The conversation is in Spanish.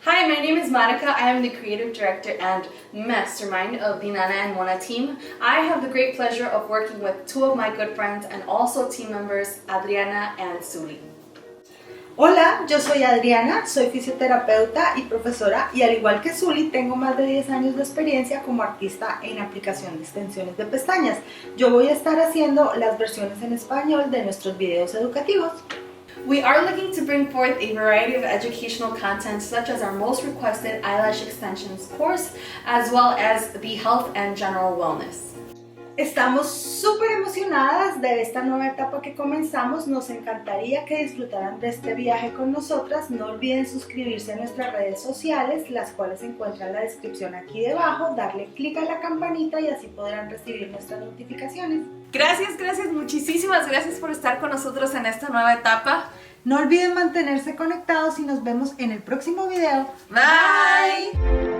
Hi, my name is Monica. I am the creative director and mastermind of the Nana and Mona team. I have the great pleasure of working with two of my good friends and also team members, Adriana and Suli. Hola, yo soy Adriana, soy fisioterapeuta y profesora y al igual que Suli tengo más de 10 años de experiencia como artista en aplicación de extensiones de pestañas. Yo voy a estar haciendo las versiones en español de nuestros videos educativos. We are looking to bring forth a variety of educational content such as our most requested eyelash extensions course as well as the health and general wellness. Estamos súper emocionadas de esta nueva etapa que comenzamos. Nos encantaría que disfrutaran de este viaje con nosotras. No olviden suscribirse a nuestras redes sociales, las cuales se encuentran en la descripción aquí debajo. Darle clic a la campanita y así podrán recibir nuestras notificaciones. Gracias, muchísimas gracias por estar con nosotros en esta nueva etapa. No olviden mantenerse conectados y nos vemos en el próximo video. Bye.